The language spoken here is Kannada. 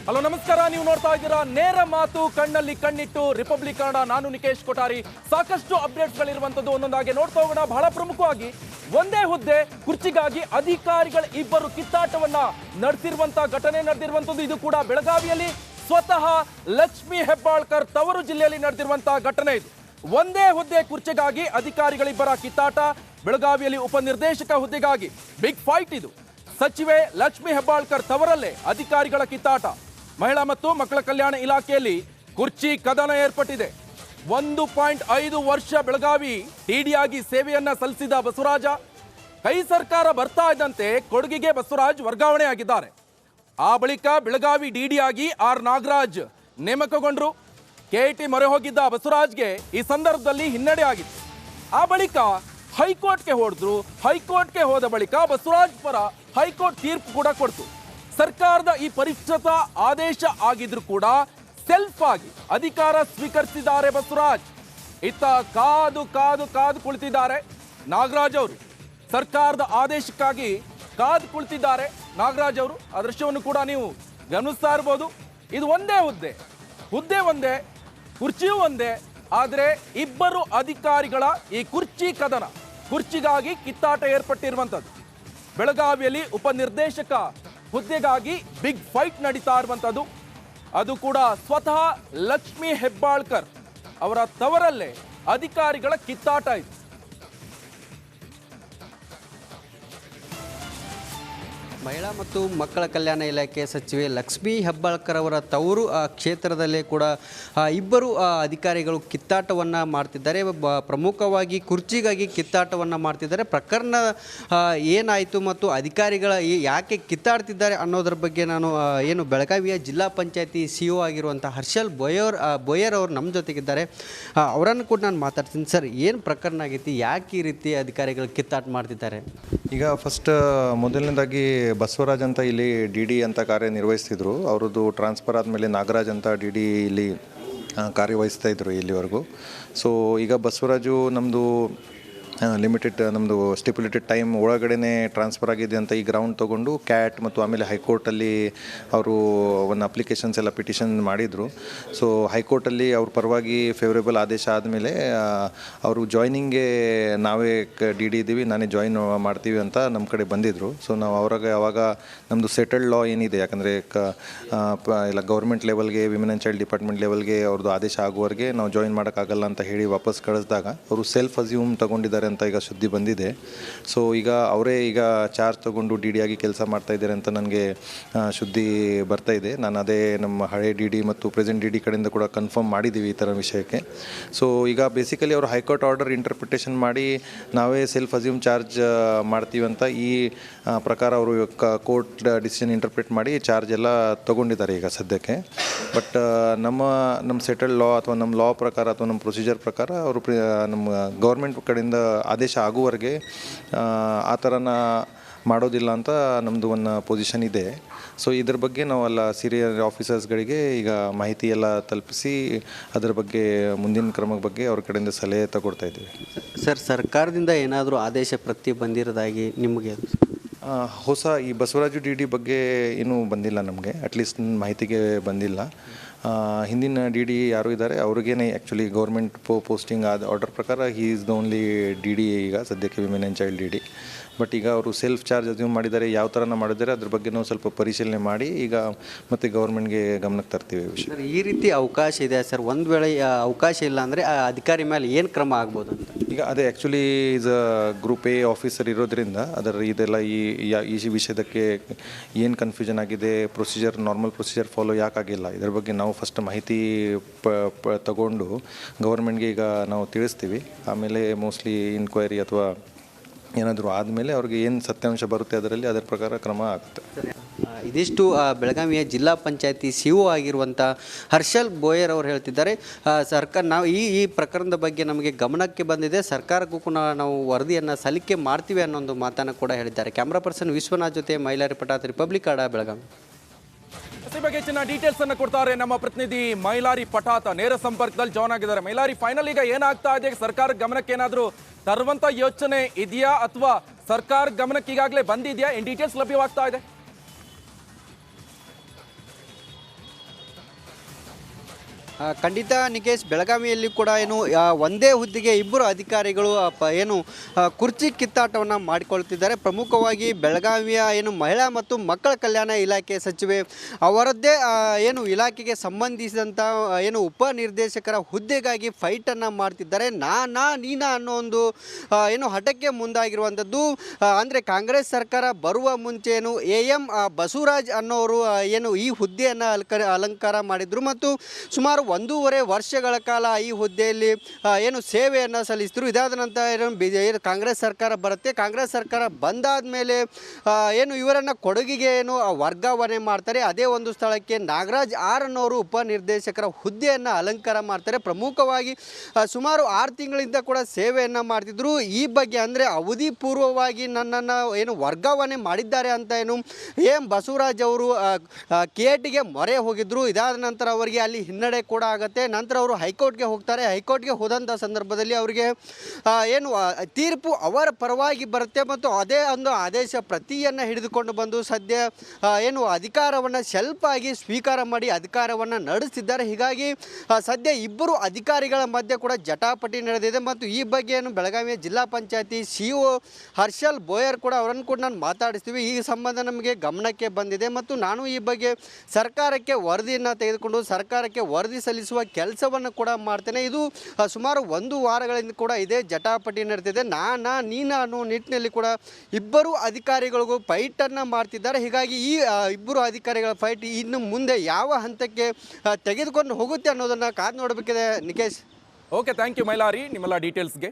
ಹಲೋ ನಮಸ್ಕಾರ, ನೀವು ನೋಡ್ತಾ ಇದ್ದೀರಾ ನೇರ ಮಾತು ಕಣ್ಣಲ್ಲಿ ಕಣ್ಣಿಟ್ಟು ರಿಪಬ್ಲಿಕ್ ಕನ್ನಡ. ನಾನು ನಿಕೇಶ್ ಕೊಠಾರಿ. ಸಾಕಷ್ಟು ಅಪ್ಡೇಟ್ಸ್ಗಳಿರುವಂಥದ್ದು ಒಂದೊಂದಾಗಿ ನೋಡ್ತಾ ಹೋಗೋಣ. ಬಹಳ ಪ್ರಮುಖವಾಗಿ ಒಂದೇ ಹುದ್ದೆ ಕುರ್ಚಿಗಾಗಿ ಅಧಿಕಾರಿಗಳ ಇಬ್ಬರು ಕಿತ್ತಾಟವನ್ನ ನಡೆಸಿರುವಂತಹ ಘಟನೆ ನಡೆದಿರುವಂಥದ್ದು. ಇದು ಕೂಡ ಬೆಳಗಾವಿಯಲ್ಲಿ ಸ್ವತಃ ಲಕ್ಷ್ಮೀ ಹೆಬ್ಬಾಳ್ಕರ್ ತವರು ಜಿಲ್ಲೆಯಲ್ಲಿ ನಡೆದಿರುವಂತಹ ಘಟನೆ ಇದು. ಒಂದೇ ಹುದ್ದೆ ಕುರ್ಚಿಗಾಗಿ ಅಧಿಕಾರಿಗಳಿಬ್ಬರ ಕಿತ್ತಾಟ. ಬೆಳಗಾವಿಯಲ್ಲಿ ಉಪನಿರ್ದೇಶಕ ಹುದ್ದೆಗಾಗಿ ಬಿಗ್ ಫೈಟ್ ಇದು. ಸಚಿವೆ ಲಕ್ಷ್ಮೀ ಹೆಬ್ಬಾಳ್ಕರ್ ತವರಲ್ಲೇ ಅಧಿಕಾರಿಗಳ ಕಿತ್ತಾಟ. ಮಹಿಳಾ ಮತ್ತು ಮಕ್ಕಳ ಕಲ್ಯಾಣ ಇಲಾಖೆಯಲ್ಲಿ ಕುರ್ಚಿ ಕದನ ಏರ್ಪಟ್ಟಿದೆ. 1.5 ವರ್ಷ ಬೆಳಗಾವಿ ಟಿಡಿಯಾಗಿ ಸೇವೆಯನ್ನ ಸಲ್ಲಿಸಿದ ಬಸವರಾಜ, ಕೈ ಸರ್ಕಾರ ಬರ್ತಾ ಇದ್ದಂತೆ ಕೊಡಗಿಗೆ ಬಸವರಾಜ್ ವರ್ಗಾವಣೆ ಆಗಿದ್ದಾರೆ. ಆ ಬಳಿಕ ಬೆಳಗಾವಿ ಡಿಡಿಯಾಗಿ ಆರ್ ನಾಗರಾಜ್ ನೇಮಕಗೊಂಡ್ರು. ಕೆಟಿ ಮೊರೆ ಹೋಗಿದ್ದ ಬಸವರಾಜ್ಗೆ ಈ ಸಂದರ್ಭದಲ್ಲಿ ಹಿನ್ನಡೆ ಆಗಿತ್ತು. ಆ ಬಳಿಕ ಹೈಕೋರ್ಟ್ಗೆ ಹೋದ್ರು. ಹೈಕೋರ್ಟ್ಗೆ ಹೋದ ಬಳಿಕ ಬಸವರಾಜ್ ಪರ ಹೈಕೋರ್ಟ್ ತೀರ್ಪು ಕೂಡ ಕೊಡ್ತು. ಸರ್ಕಾರದ ಈ ಪರಿಷ್ಕೃತ ಆದೇಶ ಆಗಿದ್ರು ಕೂಡ ಸೆಲ್ಫ್ ಆಗಿ ಅಧಿಕಾರ ಸ್ವೀಕರಿಸಿದ್ದಾರೆ ಬಸವರಾಜ್. ಇತ್ತ ಕಾದು ಕಾದು ಕಾದು ಕುಳಿತಿದ್ದಾರೆ ನಾಗರಾಜ್ ಅವರು. ಸರ್ಕಾರದ ಆದೇಶಕ್ಕಾಗಿ ಕಾದು ಕುಳಿತಿದ್ದಾರೆ ನಾಗರಾಜ್ ಅವರು. ಆ ದೃಶ್ಯವನ್ನು ಕೂಡ ನೀವು ಗಮನಿಸ್ತಾ ಇರ್ಬೋದು. ಇದು ಒಂದೇ ಹುದ್ದೆ ಒಂದೇ, ಕುರ್ಚಿಯೂ ಒಂದೇ. ಆದರೆ ಇಬ್ಬರು ಅಧಿಕಾರಿಗಳ ಈ ಕುರ್ಚಿ ಕದನ, ಕುರ್ಚಿಗಾಗಿ ಕಿತ್ತಾಟ ಏರ್ಪಟ್ಟಿರುವಂಥದ್ದು. ಬೆಳಗಾವಿಯಲ್ಲಿ ಉಪನಿರ್ದೇಶಕ ಹುದ್ದೆಗಾಗಿ ಬಿಗ್ ಫೈಟ್ ನಡೀತಾ ಇರುವಂಥದ್ದು. ಅದು ಕೂಡ ಸ್ವತಃ ಲಕ್ಷ್ಮೀ ಹೆಬ್ಬಾಳ್ಕರ್ ಅವರ ತವರಲ್ಲೇ ಅಧಿಕಾರಿಗಳ ಕಿತ್ತಾಟ ಇದೆ. ಮಹಿಳಾ ಮತ್ತು ಮಕ್ಕಳ ಕಲ್ಯಾಣ ಇಲಾಖೆ ಸಚಿವೆ ಲಕ್ಷ್ಮೀ ಹೆಬ್ಬಾಳ್ಕರ್ ಅವರ ತವರು ಕ್ಷೇತ್ರದಲ್ಲೇ ಕೂಡ ಇಬ್ಬರು ಅಧಿಕಾರಿಗಳು ಕಿತ್ತಾಟವನ್ನು ಮಾಡ್ತಿದ್ದಾರೆ. ಪ್ರಮುಖವಾಗಿ ಕುರ್ಚಿಗಾಗಿ ಕಿತ್ತಾಟವನ್ನು ಮಾಡ್ತಿದ್ದಾರೆ. ಪ್ರಕರಣ ಏನಾಯಿತು ಮತ್ತು ಅಧಿಕಾರಿಗಳ ಯಾಕೆ ಕಿತ್ತಾಡ್ತಿದ್ದಾರೆ ಅನ್ನೋದ್ರ ಬಗ್ಗೆ ನಾನು ಏನು ಬೆಳಗಾವಿಯ ಜಿಲ್ಲಾ ಪಂಚಾಯತಿ CO ಆಗಿರುವಂಥ ಹರ್ಷಲ್ ಬೋಯರ್ ಅವರು ನಮ್ಮ ಜೊತೆಗಿದ್ದಾರೆ. ಅವರನ್ನು ಕೂಡ ನಾನು ಮಾತಾಡ್ತೀನಿ. ಸರ್, ಏನು ಪ್ರಕರಣ ಆಗೈತಿ? ಯಾಕೆ ಈ ರೀತಿ ಅಧಿಕಾರಿಗಳು ಕಿತ್ತಾಟ ಮಾಡ್ತಿದ್ದಾರೆ? ಈಗ ಫಸ್ಟ್ ಮೊದಲನೇದಾಗಿ ಬಸವರಾಜ್ ಅಂತ ಇಲ್ಲಿ DD ಅಂತ ಕಾರ್ಯನಿರ್ವಹಿಸ್ತಿದ್ರು. ಅವ್ರದ್ದು ಟ್ರಾನ್ಸ್ಫರ್ ಆದಮೇಲೆ ನಾಗರಾಜ್ ಅಂತ DD ಇಲ್ಲಿ ಕಾರ್ಯವಹಿಸ್ತಾ ಇದ್ರು ಇಲ್ಲಿವರೆಗೂ. ಸೊ ಈಗ ಬಸವರಾಜು ನಮ್ಮದು ನಮ್ಮದು ಸ್ಟಿಪ್ಯುಲೇಟೆಡ್ ಟೈಮ್ ಒಳಗಡೆ ಟ್ರಾನ್ಸ್ಫರ್ ಆಗಿದೆ ಅಂತ ಈ ಗ್ರೌಂಡ್ ತೊಗೊಂಡು ಕ್ಯಾಟ್ ಮತ್ತು ಆಮೇಲೆ ಹೈಕೋರ್ಟಲ್ಲಿ ಅವರು ಒಂದು ಅಪ್ಲಿಕೇಶನ್ಸ್ ಎಲ್ಲ ಪಿಟಿಷನ್ ಮಾಡಿದರು. ಸೊ ಹೈಕೋರ್ಟಲ್ಲಿ ಅವ್ರ ಪರವಾಗಿ ಫೇವರೇಬಲ್ ಆದೇಶ ಆದಮೇಲೆ ಅವರು ಜಾಯ್ನಿಂಗೆ ನಾವೇ DD ಇದ್ದೀವಿ, ನಾನೇ ಜಾಯಿನ್ ಮಾಡ್ತೀವಿ ಅಂತ ನಮ್ಮ ಕಡೆ ಬಂದಿದ್ದರು. ಸೊ ನಾವು ಅವಾಗ ನಮ್ಮದು ಸೆಟಲ್ಡ್ ಲಾ ಏನಿದೆ, ಯಾಕಂದರೆ ಇಲ್ಲ ಗೌರ್ಮೆಂಟ್ ಲೆವೆಲ್ಗೆ, ವಿಮೆನ್ ಆ್ಯಂಡ್ ಚೈಲ್ಡ್ ಡಿಪಾರ್ಟ್ಮೆಂಟ್ ಲೆವೆಲ್ಗೆ ಅವ್ರದ್ದು ಆದೇಶ ಆಗುವವರೆಗೆ ನಾವು ಜಾಯಿನ್ ಮಾಡೋಕ್ಕಾಗಲ್ಲ ಅಂತ ಹೇಳಿ ವಾಪಸ್ ಕಳಿಸಿದಾಗ ಅವರು ಸೆಲ್ಫ್ ಅಸ್ಯೂಮ್ ತೊಗೊಂಡಿದ್ದಾರೆ ಅಂತ ಈಗ ಸುದ್ದಿ ಬಂದಿದೆ. ಸೊ ಈಗ ಅವರೇ ಈಗ ಚಾರ್ಜ್ ತೊಗೊಂಡು DD ಆಗಿ ಕೆಲಸ ಮಾಡ್ತಾ ಇದ್ದಾರೆ ಅಂತ ನನಗೆ ಸುದ್ದಿ ಬರ್ತಾ ಇದೆ. ನಾನು ಅದೇ ನಮ್ಮ ಹಳೆ DD ಮತ್ತು ಪ್ರೆಸೆಂಟ್ DD ಕಡೆಯಿಂದ ಕೂಡ ಕನ್ಫರ್ಮ್ ಮಾಡಿದ್ದೀವಿ ಈ ಥರ ವಿಷಯಕ್ಕೆ. ಸೊ ಈಗ ಬೇಸಿಕಲಿ ಅವರು ಹೈಕೋರ್ಟ್ ಆರ್ಡರ್ ಇಂಟರ್ಪ್ರಿಟೇಷನ್ ಮಾಡಿ ನಾವೇ ಸೆಲ್ಫ್ ಅಸ್ಯೂಮ್ ಚಾರ್ಜ್ ಮಾಡ್ತೀವಿ ಅಂತ ಈ ಪ್ರಕಾರ ಅವರು ಕೋರ್ಟ್ ಡಿಸಿಷನ್ ಇಂಟರ್ಪ್ರಿಟ್ ಮಾಡಿ ಚಾರ್ಜ್ ಎಲ್ಲ ತೊಗೊಂಡಿದ್ದಾರೆ ಈಗ ಸದ್ಯಕ್ಕೆ. ಬಟ್ ನಮ್ಮ ಸೆಟಲ್ಡ್ ಲಾ ಅಥವಾ ನಮ್ಮ ಲಾ ಪ್ರಕಾರ ಅಥವಾ ನಮ್ಮ ಪ್ರೊಸೀಜರ್ ಪ್ರಕಾರ ಅವರು ನಮ್ಮ ಗೌರ್ಮೆಂಟ್ ಕಡೆಯಿಂದ ಆದೇಶ ಆಗುವವರೆಗೆ ಆ ಥರನ ಮಾಡೋದಿಲ್ಲ ಅಂತ ನಮ್ಮದು ಒಂದು ಪೊಸಿಷನ್ ಇದೆ. ಸೊ ಇದ್ರ ಬಗ್ಗೆ ನಾವೆಲ್ಲ ಸೀನಿಯರ್ ಆಫೀಸರ್ಸ್ಗಳಿಗೆ ಈಗ ಮಾಹಿತಿ ಎಲ್ಲ ತಲುಪಿಸಿ ಅದರ ಬಗ್ಗೆ ಮುಂದಿನ ಕ್ರಮದ ಬಗ್ಗೆ ಅವ್ರ ಕಡೆಯಿಂದ ಸಲಹೆ ತಗೊಳ್ತಾ ಇದ್ದೀವಿ. ಸರ್, ಸರ್ಕಾರದಿಂದ ಏನಾದರೂ ಆದೇಶ ಪ್ರತಿ ಬಂದಿರೋದಾಗಿ ನಿಮಗೆ ಹೊಸ ಈ ಬಸವರಾಜು DD ಬಗ್ಗೆ ಇನ್ನೂ ಬಂದಿಲ್ಲ ನಮಗೆ, ಅಟ್ಲೀಸ್ಟ್ ಮಾಹಿತಿಗೆ ಬಂದಿಲ್ಲ. ಹಿಂದಿನ DD ಯಾರು ಇದ್ದಾರೆ ಅವ್ರಿಗೇನೆ ಆ್ಯಕ್ಚುಲಿ ಗೌರ್ಮೆಂಟ್ ಪೋಸ್ಟಿಂಗ್ ಆದ ಆರ್ಡರ್ ಪ್ರಕಾರ he is the only DD ಈಗ ಸದ್ಯಕ್ಕೆ women and child DD. But ಈಗ ಅವರು ಸೆಲ್ಫ್ ಚಾರ್ಜ್ ಅಸ್ಯೂಮ್ ಮಾಡಿದ್ದಾರೆ, ಯಾವ ಥರನ ಮಾಡಿದ್ದಾರೆ ಅದ್ರ ಬಗ್ಗೆ ನಾವು ಸ್ವಲ್ಪ ಪರಿಶೀಲನೆ ಮಾಡಿ ಈಗ ಮತ್ತೆ ಗೌರ್ಮೆಂಟ್ಗೆ ಗಮನಕ್ಕೆ ತರ್ತೀವಿ ವಿಷಯ. ಈ ರೀತಿ ಅವಕಾಶ ಇದೆ ಸರ್, ಒಂದು ವೇಳೆ ಅವಕಾಶ ಇಲ್ಲ ಅಂದರೆ ಆ ಅಧಿಕಾರಿ ಮೇಲೆ ಏನು ಕ್ರಮ ಆಗ್ಬೋದು ಅಂತ? ಈಗ ಅದೇ actually is group A officer ಇರೋದ್ರಿಂದ ಅದರ ಇದೆಲ್ಲ ಈ ವಿಷಯದಕ್ಕೆ ಏನು ಕನ್ಫ್ಯೂಷನ್ ಆಗಿದೆ, ನಾರ್ಮಲ್ ಪ್ರೊಸೀಜರ್ ಫಾಲೋ ಯಾಕಾಗಿಲ್ಲ, ಇದ್ರ ಬಗ್ಗೆ ನಾವು ಫಸ್ಟ್ ಮಾಹಿತಿ ತಗೊಂಡು ಗೌರ್ಮೆಂಟ್ಗೆ ಈಗ ನಾವು ತಿಳಿಸ್ತೀವಿ. ಆಮೇಲೆ ಮೋಸ್ಟ್ಲಿ ಇನ್ಕ್ವೈರಿ ಅಥವಾ ಏನಾದರೂ ಆದಮೇಲೆ ಅವ್ರಿಗೆ ಏನು ಸತ್ಯಾಂಶ ಬರುತ್ತೆ ಅದರ ಪ್ರಕಾರ ಕ್ರಮ ಆಗುತ್ತೆ. ಇದಿಷ್ಟು ಬೆಳಗಾವಿಯ ಜಿಲ್ಲಾ ಪಂಚಾಯತಿ CO ಆಗಿರುವಂಥ ಹರ್ಷಲ್ ಬೋಯರ್ ಅವರು ಹೇಳ್ತಿದ್ದಾರೆ. ಸರ್ಕಾರ ನಾವು ಈ ಪ್ರಕರಣದ ಬಗ್ಗೆ ನಮಗೆ ಗಮನಕ್ಕೆ ಬಂದಿದೆ, ಸರ್ಕಾರಕ್ಕೂ ಕೂಡ ನಾವು ವರದಿಯನ್ನು ಸಲ್ಲಿಕೆ ಮಾಡ್ತೀವಿ ಅನ್ನೋ ಒಂದು ಮಾತನ್ನು ಕೂಡ ಹೇಳಿದ್ದಾರೆ. ಕ್ಯಾಮ್ರಾ ಪರ್ಸನ್ ವಿಶ್ವನಾಥ್ ಜೊತೆ ಮೈಲಾರಿ ಪಟಾತ್, ರಿಪಬ್ಲಿಕ್ ಕನ್ನಡ, ಬೆಳಗಾವಿ. ಈ ಬಗ್ಗೆ ಹೆಚ್ಚಿನ ಡೀಟೇಲ್ಸ್ ಅನ್ನು ಕೊಡ್ತಾರೆ ನಮ್ಮ ಪ್ರತಿನಿಧಿ ಮೈಲಾರಿ ಪಟಾತ, ನೇರ ಸಂಪರ್ಕದಲ್ಲಿ ಜಾಯ್ನ್ ಆಗಿದ್ದಾರೆ. ಮೈಲಾರಿ, ಫೈನಲ್ ಈಗ ಏನಾಗ್ತಾ ಇದೆ? ಸರ್ಕಾರದ ಗಮನಕ್ಕೆ ಏನಾದರೂ ತರುವಂತ ಯೋಚನೆ ಇದೆಯಾ ಅಥವಾ ಸರ್ಕಾರ ಗಮನಕ್ಕೆ ಈಗಾಗಲೇ ಬಂದಿದೆಯಾ? ಏನು ಡೀಟೇಲ್ಸ್ ಲಭ್ಯವಾಗ್ತಾ ಇದೆ? ಖಂಡಿತ ನಿಕೇಶ್, ಬೆಳಗಾವಿಯಲ್ಲಿ ಕೂಡ ಏನು ಒಂದೇ ಹುದ್ದೆಗೆ ಇಬ್ಬರು ಅಧಿಕಾರಿಗಳು ಏನು ಕುರ್ಚಿ ಕಿತ್ತಾಟವನ್ನು ಮಾಡಿಕೊಳ್ತಿದ್ದಾರೆ. ಪ್ರಮುಖವಾಗಿ ಬೆಳಗಾವಿಯ ಏನು ಮಹಿಳಾ ಮತ್ತು ಮಕ್ಕಳ ಕಲ್ಯಾಣ ಇಲಾಖೆ ಸಚಿವೆ ಅವರದ್ದೇ ಏನು ಇಲಾಖೆಗೆ ಸಂಬಂಧಿಸಿದಂಥ ಏನು ಉಪನಿರ್ದೇಶಕರ ಹುದ್ದೆಗಾಗಿ ಫೈಟನ್ನು ಮಾಡ್ತಿದ್ದಾರೆ. ನೀನಾ ಅನ್ನೋ ಒಂದು ಏನು ಹಠಕ್ಕೆ ಮುಂದಾಗಿರುವಂಥದ್ದು. ಅಂದರೆ ಕಾಂಗ್ರೆಸ್ ಸರ್ಕಾರ ಬರುವ ಮುಂಚೆ ಏನು AM ಬಸವರಾಜ್ ಅನ್ನೋರು ಏನು ಈ ಹುದ್ದೆಯನ್ನು ಅಲಂಕಾರ ಮಾಡಿದರು ಮತ್ತು ಸುಮಾರು 1.5 ವರ್ಷಗಳ ಕಾಲ ಈ ಹುದ್ದೆಯಲ್ಲಿ ಏನು ಸೇವೆಯನ್ನು ಸಲ್ಲಿಸಿದ್ರು. ಇದಾದ ನಂತರ ಏನು ಕಾಂಗ್ರೆಸ್ ಸರ್ಕಾರ ಬರುತ್ತೆ. ಕಾಂಗ್ರೆಸ್ ಸರ್ಕಾರ ಬಂದಾದ ಮೇಲೆ ಏನು ಇವರನ್ನು ಕೊಡಗಿಗೆ ಏನು ವರ್ಗಾವಣೆ ಮಾಡ್ತಾರೆ. ಅದೇ ಒಂದು ಸ್ಥಳಕ್ಕೆ ನಾಗರಾಜ್ ಅನ್ನೋರು ಉಪನಿರ್ದೇಶಕರ ಹುದ್ದೆಯನ್ನು ಅಲಂಕಾರ ಮಾಡ್ತಾರೆ. ಪ್ರಮುಖವಾಗಿ ಸುಮಾರು 6 ತಿಂಗಳಿಂದ ಕೂಡ ಸೇವೆಯನ್ನು ಮಾಡ್ತಿದ್ರು. ಈ ಬಗ್ಗೆ ಅಂದರೆ ಅವಧಿ ಪೂರ್ವವಾಗಿ ನನ್ನನ್ನು ಏನು ವರ್ಗಾವಣೆ ಮಾಡಿದ್ದಾರೆ ಅಂತ ಏನು ಬಸವರಾಜ್ ಅವರು KATಗೆ ಮೊರೆ ಹೋಗಿದ್ರು. ಇದಾದ ನಂತರ ಅವರಿಗೆ ಅಲ್ಲಿ ಹಿನ್ನಡೆ ಕೂಡ ಆಗುತ್ತೆ. ನಂತರ ಅವರು ಹೈಕೋರ್ಟ್ಗೆ ಹೋಗ್ತಾರೆ. ಹೈಕೋರ್ಟ್ಗೆ ಹೋದಂಥ ಸಂದರ್ಭದಲ್ಲಿ ಅವರಿಗೆ ಏನು ತೀರ್ಪು ಅವರ ಪರವಾಗಿ ಬರುತ್ತೆ ಮತ್ತು ಅದೇ ಒಂದು ಆದೇಶ ಪ್ರತಿಯನ್ನು ಹಿಡಿದುಕೊಂಡು ಬಂದು ಸದ್ಯ ಏನು ಅಧಿಕಾರವನ್ನು ಸ್ವಲ್ಪ ಆಗಿ ಸ್ವೀಕಾರ ಮಾಡಿ ಅಧಿಕಾರವನ್ನು ನಡೆಸ್ತಿದ್ದಾರೆ. ಹೀಗಾಗಿ ಸದ್ಯ ಇಬ್ಬರು ಅಧಿಕಾರಿಗಳ ಮಧ್ಯೆ ಕೂಡ ಜಟಾಪಟಿ ನಡೆದಿದೆ ಮತ್ತು ಈ ಬಗ್ಗೆ ಏನು ಬೆಳಗಾವಿಯ ಜಿಲ್ಲಾ ಪಂಚಾಯತಿ CO ಹರ್ಷಲ್ ಬೋಯರ್ ಕೂಡ ಅವರನ್ನು ಕೂಡ ನಾನು ಮಾತಾಡಿಸ್ತೀವಿ. ಈ ಸಂಬಂಧ ನಮಗೆ ಗಮನಕ್ಕೆ ಬಂದಿದೆ ಮತ್ತು ನಾನು ಈ ಬಗ್ಗೆ ಸರ್ಕಾರಕ್ಕೆ ವರದಿಯನ್ನು ತೆಗೆದುಕೊಂಡು ಸರ್ಕಾರಕ್ಕೆ ವರದಿ ಸಲ್ಲಿಸುವ ಕೆಲಸವನ್ನು ಕೂಡ ಮಾಡ್ತೇನೆ. ಇದು ಸುಮಾರು 1 ವಾರಗಳಿಂದ ಕೂಡ ಇದೇ ಜಟಾಪಟಿ ನಡೆದಿದೆ. ನೀನಾ ಅನ್ನೋ ನಿಟ್ಟಿನಲ್ಲಿ ಕೂಡ ಇಬ್ಬರು ಅಧಿಕಾರಿಗಳಿಗೂ ಫೈಟನ್ನು ಮಾಡ್ತಿದ್ದಾರೆ. ಹೀಗಾಗಿ ಈ ಇಬ್ಬರು ಅಧಿಕಾರಿಗಳ ಫೈಟ್ ಇನ್ನು ಮುಂದೆ ಯಾವ ಹಂತಕ್ಕೆ ತೆಗೆದುಕೊಂಡು ಹೋಗುತ್ತೆ ಅನ್ನೋದನ್ನು ಕಾದು ನೋಡಬೇಕಿದೆ. Nikesh, okay, thank you Mailari ನಿಮ್ಮೆಲ್ಲ ಡೀಟೇಲ್ಸ್ಗೆ.